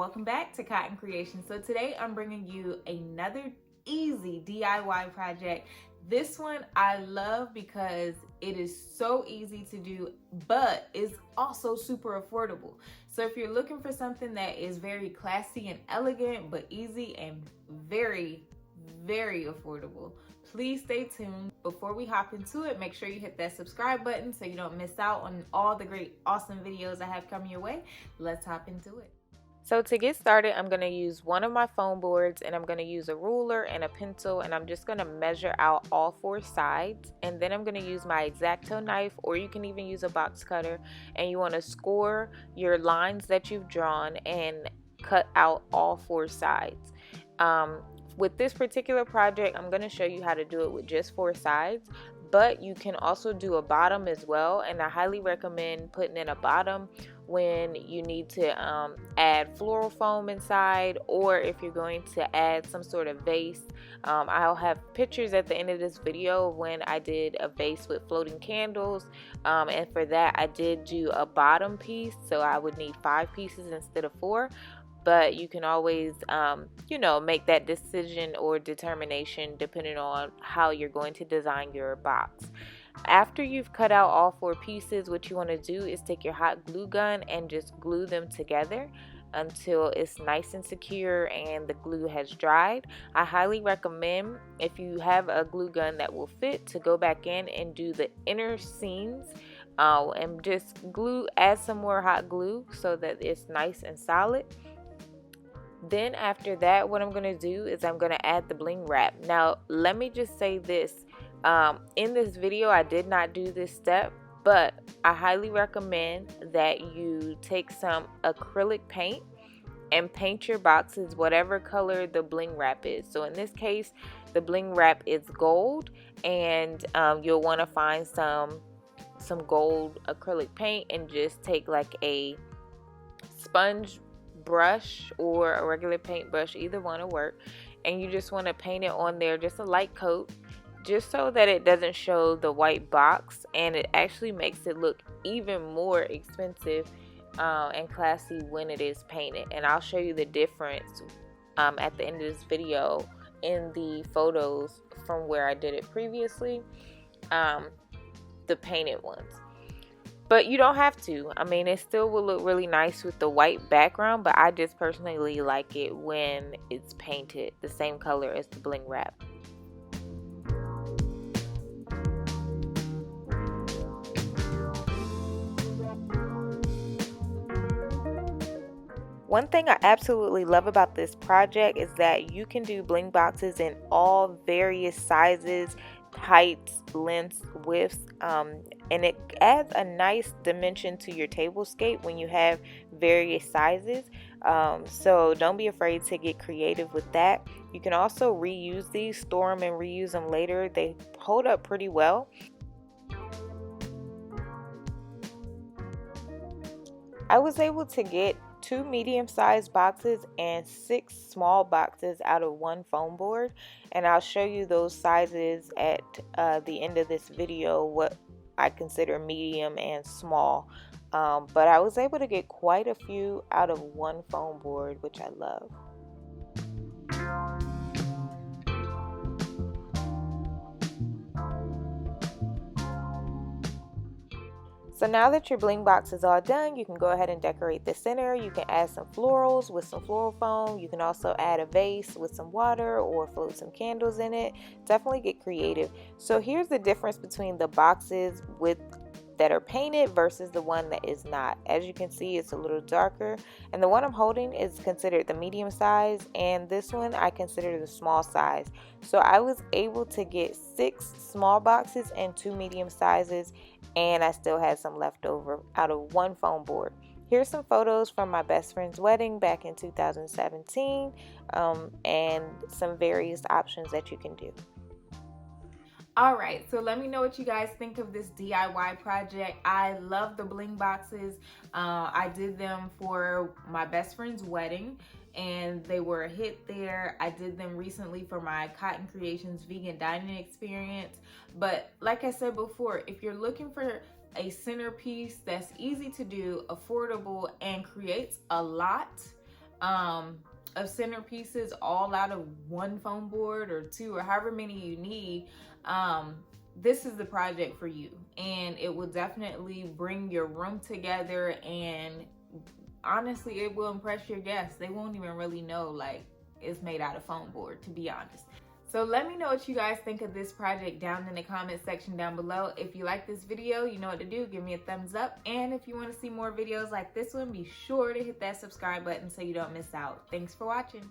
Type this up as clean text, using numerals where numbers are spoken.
welcome back to Cotton Creation. So today I'm bringing you another easy DIY project. This one I love because it is so easy to do, but it's also super affordable. So if you're looking for something that is very classy and elegant, but easy and very affordable, please stay tuned. Before we hop into it, make sure you hit that subscribe button so you don't miss out on all the great, awesome videos I have coming your way. Let's hop into it. So to get started, I'm going to use one of my foam boards, and I'm going to use a ruler and a pencil, and I'm just going to measure out all four sides. And then I'm going to use my X-Acto knife, or you can even use a box cutter, and you want to score your lines that you've drawn and cut out all four sides. With this particular project, I'm going to show you how to do it with just four sides, but you can also do a bottom as well, and I highly recommend putting in a bottom when you need to add floral foam inside, or if you're going to add some sort of vase. I'll have pictures at the end of this video of when I did a vase with floating candles, and for that I did do a bottom piece, so I would need 5 pieces instead of 4. But you can always, make that decision or determination depending on how you're going to design your box. After you've cut out all 4 pieces, what you want to do is take your hot glue gun and just glue them together until it's nice and secure and the glue has dried. I highly recommend, if you have a glue gun that will fit, to go back in and do the inner seams and just add some more hot glue so that it's nice and solid. Then after that, what I'm going to do is I'm going to add the bling wrap. Now, let me just say this. In this video, I did not do this step, but I highly recommend that you take some acrylic paint and paint your boxes whatever color the bling wrap is. So in this case, the bling wrap is gold, and you'll want to find some gold acrylic paint and just take like a sponge brush or a regular paintbrush, either one will work, and you just want to paint it on there, just a light coat, just so that it doesn't show the white box, and it actually makes it look even more expensive and classy when it is painted. And I'll show you the difference at the end of this video in the photos from where I did it previously, the painted ones. But you don't have to. I mean, it still will look really nice with the white background, but I just personally like it when it's painted the same color as the bling wrap. One thing I absolutely love about this project is that you can do bling boxes in all various sizes, heights, lengths, widths, and it adds a nice dimension to your tablescape when you have various sizes. So don't be afraid to get creative with that. You can also reuse these, store them and reuse them later. They hold up pretty well. I was able to get 2 medium-sized boxes and 6 small boxes out of one foam board, and I'll show you those sizes at the end of this video, what I consider medium and small. But I was able to get quite a few out of one foam board, which I love. So now that your bling box is all done, you can go ahead and decorate the center. You can add some florals with some floral foam. You can also add a vase with some water or float some candles in it. Definitely get creative. So here's the difference between the boxes that are painted versus the one that is not. As you can see, it's a little darker, and the one I'm holding is considered the medium size, and this one I consider the small size. So I was able to get 6 small boxes and 2 medium sizes, and I still had some left over out of one foam board. Here's some photos from my best friend's wedding back in 2017, and some various options that you can do. Alright, so let me know what you guys think of this DIY project. I love the bling boxes. I did them for my best friend's wedding, and they were a hit there. I did them recently for my Cotton Creations vegan dining experience. But like I said before, if you're looking for a centerpiece that's easy to do, affordable, and creates a lot, of centerpieces all out of one foam board or two or however many you need, this is the project for you. And it will definitely bring your room together, and honestly, it will impress your guests. They won't even really know like it's made out of foam board, to be honest. So let me know what you guys think of this project down in the comment section down below. If you like this video, you know what to do. Give me a thumbs up. And if you want to see more videos like this one, be sure to hit that subscribe button so you don't miss out. Thanks for watching.